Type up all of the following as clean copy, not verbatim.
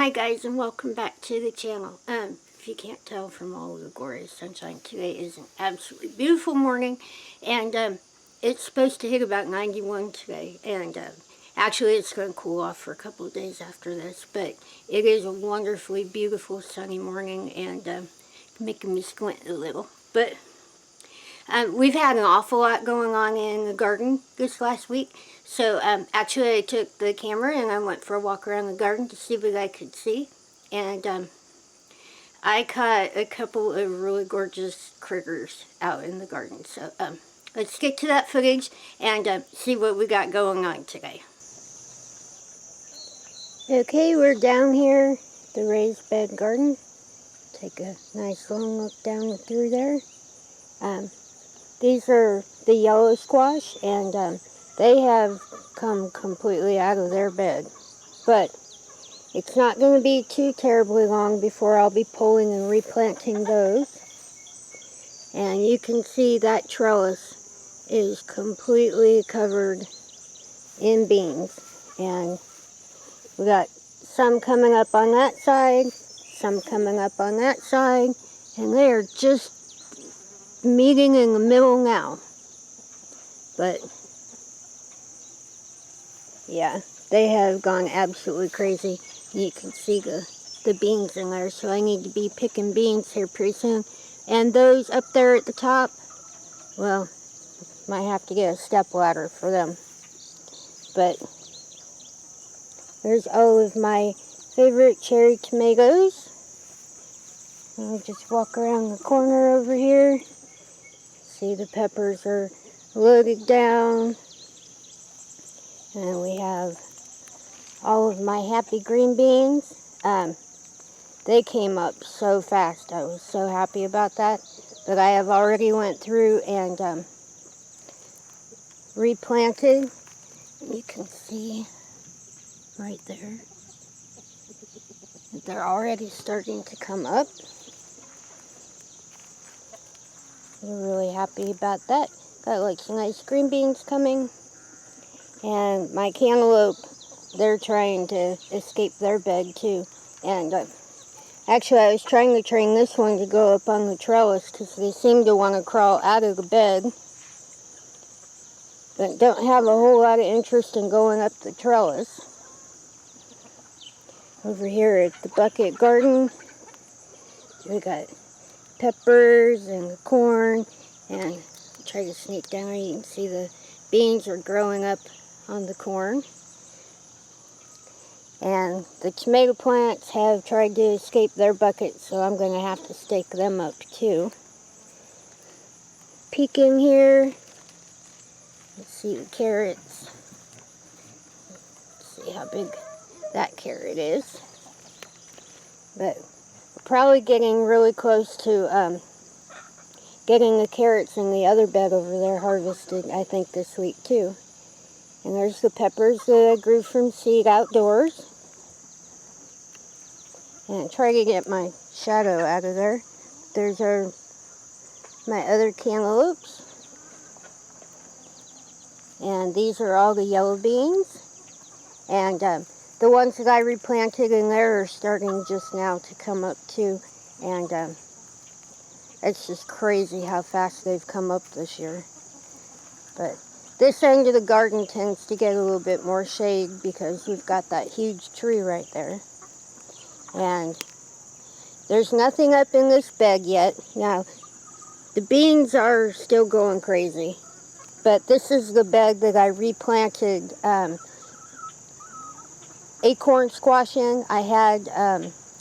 Hi guys, and welcome back to the channel. If you can't tell from all of the glorious sunshine, today is an absolutely beautiful morning, and it's supposed to hit about 91 today, and actually it's going to cool off for a couple of days after this, but it is a wonderfully beautiful sunny morning, and making me squint a little. But we've had an awful lot going on in the garden this last week. So actually I took the camera and I went for a walk around the garden to see what I could see. And I caught a couple of really gorgeous critters out in the garden. So let's get to that footage and see what we got going on today. Okay, we're down here, the raised bed garden. Take a nice long look down through there. These are the yellow squash, and they have come completely out of their bed. But it's not going to be too terribly long before I'll be pulling and replanting those. And you can see that trellis is completely covered in beans. And we got some coming up on that side, some coming up on that side, and they are just meeting in the middle now. But yeah, they have gone absolutely crazy. You can see the beans in there, so I need to be picking beans here pretty soon. And those up there at the top, well, might have to get a step ladder for them. But there's all of my favorite cherry tomatoes. I'll just walk around the corner over here. See, the peppers are loaded down. And we have all of my happy green beans. They came up so fast. I was so happy about that. But I have already went through and replanted. You can see right there that they're already starting to come up. We're really happy about that. Got like some nice green beans coming. And my cantaloupe, they're trying to escape their bed too. And actually I was trying to train this one to go up on the trellis because they seem to want to crawl out of the bed. But don't have a whole lot of interest in going up the trellis. Over here at the bucket garden, we got peppers and corn, and try to sneak down. You can see the beans are growing up on the corn. And the tomato plants have tried to escape their bucket, so I'm going to have to stake them up too. Peek in here. Let's see the carrots. Let's see how big that carrot is. But we're probably getting really close to getting the carrots in the other bed over there harvested, I think, this week too. And there's the peppers that I grew from seed outdoors. And try to get my shadow out of there. There's my other cantaloupes. And these are all the yellow beans. And the ones that I replanted in there are starting just now to come up too. And it's just crazy how fast they've come up this year. But this end of the garden tends to get a little bit more shade because we've got that huge tree right there. And there's nothing up in this bed yet. Now, the beans are still going crazy. But this is the bed that I replanted acorn squash in. I had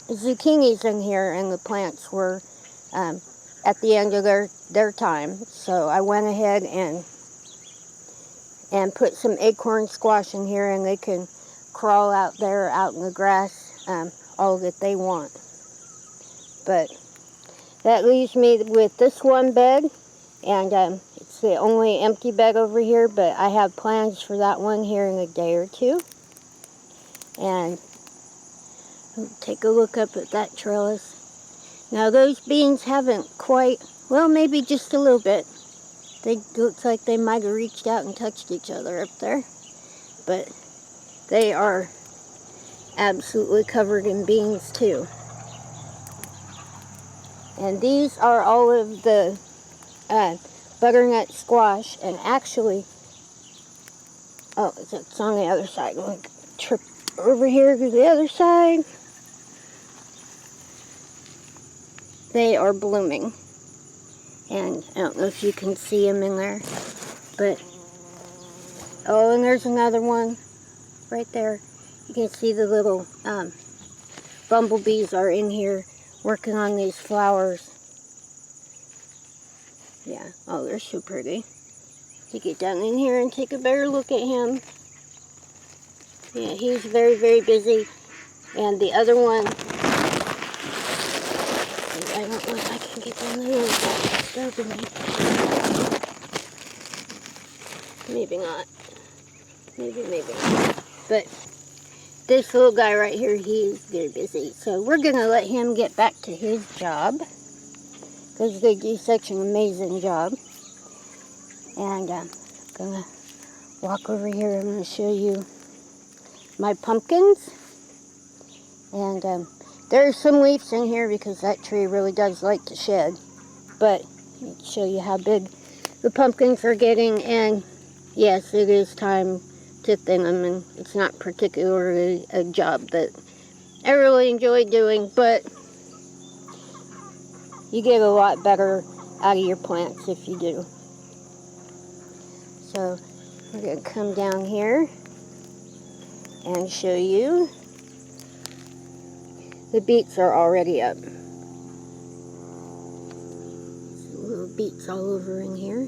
zucchinis in here, and the plants were at the end of their time. So I went ahead and put some acorn squash in here, and they can crawl out there out in the grass all that they want. But that leaves me with this one bed, and it's the only empty bed over here, but I have plans for that one here in a day or two. And take a look up at that trellis. Now those beans haven't quite, well, maybe just a little bit. They looks like they might have reached out and touched each other up there. But they are absolutely covered in beans too. And these are all of the butternut squash, and actually, oh, it's on the other side. I'm going to trip over here to the other side. They are blooming. And I don't know if you can see them in there, but, oh, and there's another one right there. You can see the little bumblebees are in here working on these flowers. Yeah, oh, they're so pretty. To get down in here and take a better look at him. Yeah, he's very, very busy. And the other one, I don't know if I can get down there without disturbing me. Maybe not. Maybe not. But this little guy right here, he is very busy. So we're going to let him get back to his job, because they do such an amazing job. And I'm going to walk over here. I'm going to show you my pumpkins. And there's some leaves in here because that tree really does like to shed. But I'll show you how big the pumpkins are getting. And yes, it is time to thin them. And it's not particularly a job that I really enjoy doing, but you get a lot better out of your plants if you do. So we're going to come down here and show you. The beets are already up. Little beets all over in here.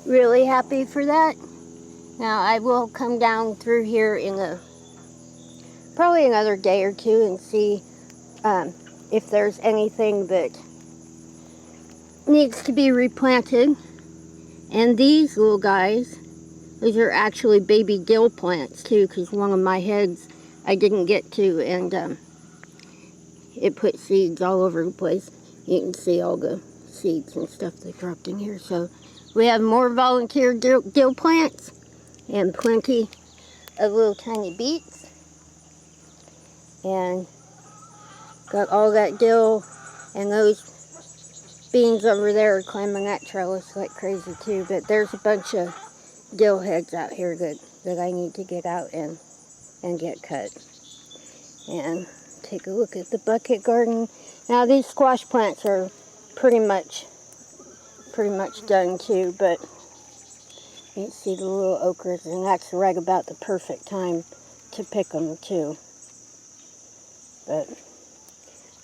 Really happy for that. Now I will come down through here in probably another day or two and see if there's anything that needs to be replanted. And these little guys, these are actually baby dill plants too, because one of my heads I didn't get to, and it put seeds all over the place. You can see all the seeds and stuff they dropped in here. So we have more volunteer dill plants and plenty of little tiny beets. And got all that dill, and those beans over there are climbing that trellis like crazy too. But there's a bunch of dill heads out here that I need to get out and get cut. And take a look at the bucket garden. Now these squash plants are pretty much done too, but you can see the little okras, and that's right about the perfect time to pick them too. But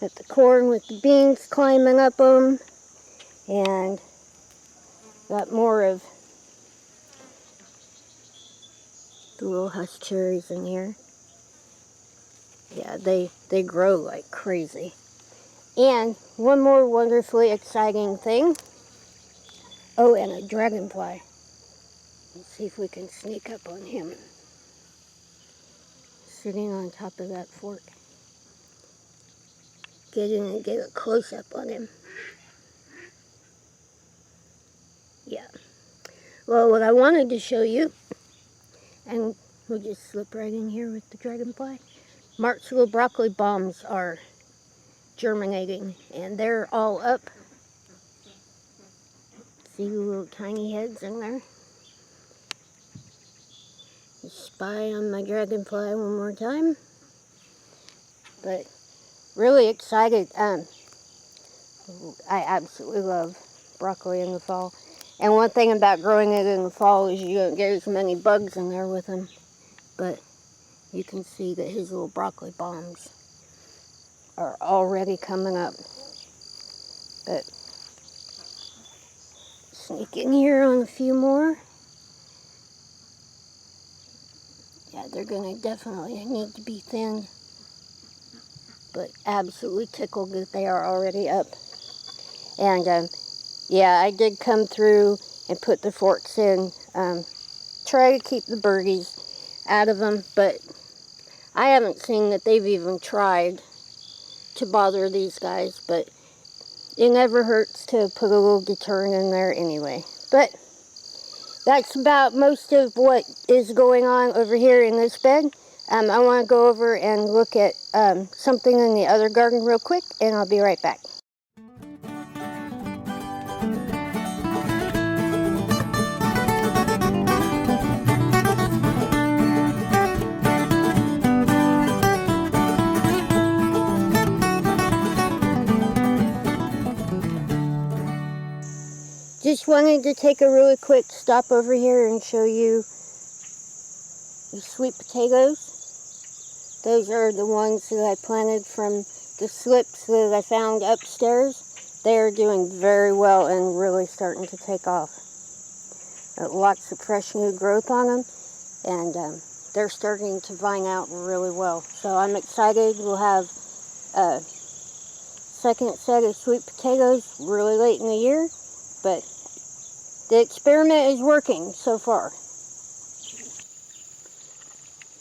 got the corn with the beans climbing up them, and got more of the little husk cherries in here. Yeah, they grow like crazy. And one more wonderfully exciting thing. Oh, and a dragonfly. Let's see if we can sneak up on him. Sitting on top of that fork. Get in and get a close-up on him. Yeah. Well, what I wanted to show you, and we'll just slip right in here with the dragonfly. Mark's little broccoli bombs are germinating, and they're all up. See the little tiny heads in there? Spy on my dragonfly one more time. But really excited. I absolutely love broccoli in the fall. And one thing about growing it in the fall is you don't get as many bugs in there with them. But you can see that his little broccoli bombs are already coming up. But sneak in here on a few more. Yeah, they're going to definitely need to be thinned. But absolutely tickled that they are already up. And yeah, I did come through and put the forks in. Try to keep the birdies out of them, but I haven't seen that they've even tried to bother these guys, but it never hurts to put a little deterrent in there anyway. But that's about most of what is going on over here in this bed. I want to go over and look at something in the other garden real quick, and I'll be right back. Just wanted to take a really quick stop over here and show you the sweet potatoes. Those are the ones that I planted from the slips that I found upstairs. They are doing very well and really starting to take off. Lots of fresh new growth on them, and they're starting to vine out really well. So I'm excited. We'll have a second set of sweet potatoes really late in the year, but the experiment is working so far.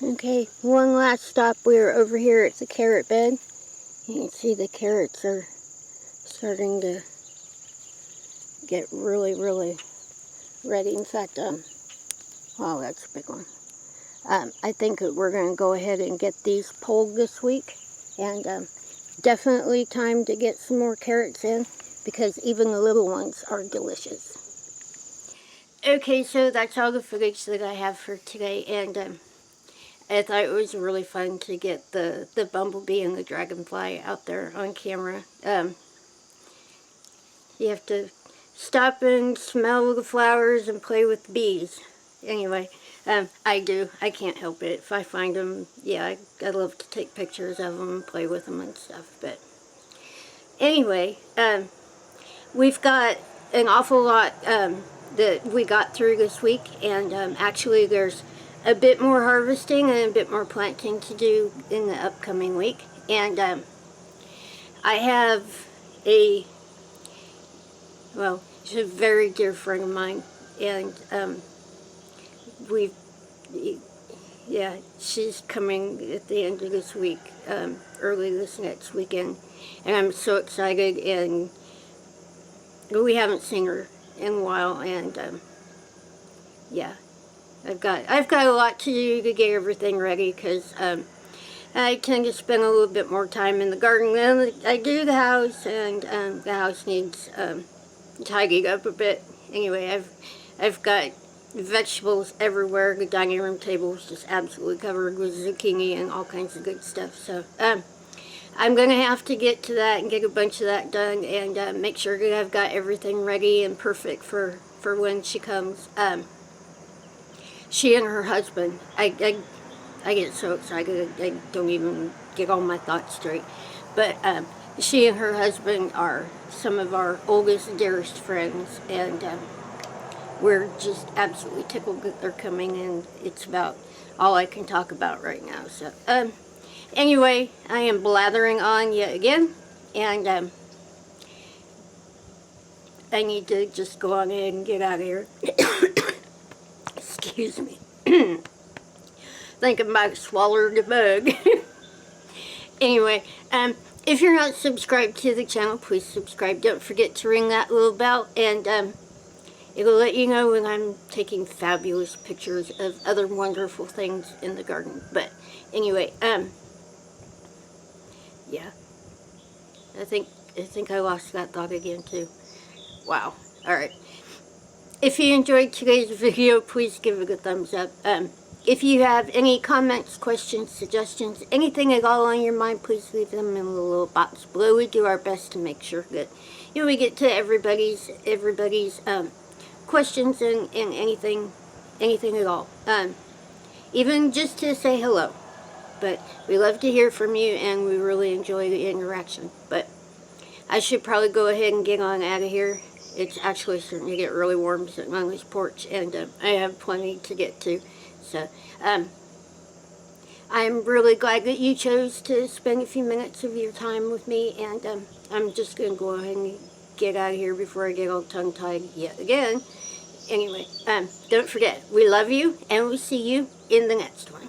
Okay, one last stop. We're over here at the carrot bed. You can see the carrots are starting to get really, really ready. In fact, wow, that's a big one. I think that we're going to go ahead and get these pulled this week, and definitely time to get some more carrots in, because even the little ones are delicious. Okay, so that's all the footage that I have for today, and I thought it was really fun to get the bumblebee and the dragonfly out there on camera. You have to stop and smell the flowers and play with the bees. Anyway, I do. I can't help it. If I find them, yeah, I love to take pictures of them and play with them and stuff. But anyway, we've got an awful lot that we got through this week, and actually there's a bit more harvesting and a bit more planting to do in the upcoming week. And I have she's a very dear friend of mine, and she's coming at the end of this week, early this next weekend, and I'm so excited. And we haven't seen her in a while, and yeah, I've got a lot to do to get everything ready, because I tend to spend a little bit more time in the garden than I do the house, and the house needs tidied up a bit. Anyway, I've got vegetables everywhere. The dining room table is just absolutely covered with zucchini and all kinds of good stuff. So I'm going to have to get to that and get a bunch of that done, and make sure that I've got everything ready and perfect for when she comes. She and her husband, I get so excited I don't even get all my thoughts straight. But she and her husband are some of our oldest, dearest friends, and we're just absolutely tickled that they're coming, and it's about all I can talk about right now. So anyway, I am blathering on yet again, and I need to just go on ahead and get out of here. Excuse me. Think I might have swallowed a bug. Anyway, if you're not subscribed to the channel, please subscribe. Don't forget to ring that little bell, and it'll let you know when I'm taking fabulous pictures of other wonderful things in the garden. But anyway, yeah, I think I lost that thought again too. Wow. All right. If you enjoyed today's video, please give it a thumbs up. If you have any comments, questions, suggestions, anything at all on your mind, please leave them in the little box below. We do our best to make sure that we get to everybody's questions and anything at all. Even just to say hello. But we love to hear from you, and we really enjoy the interaction. But I should probably go ahead and get on out of here. It's actually starting to get really warm sitting on this porch, and I have plenty to get to. So I'm really glad that you chose to spend a few minutes of your time with me, and I'm just going to go ahead and get out of here before I get all tongue-tied yet again. Anyway, don't forget, we love you, and we'll see you in the next one.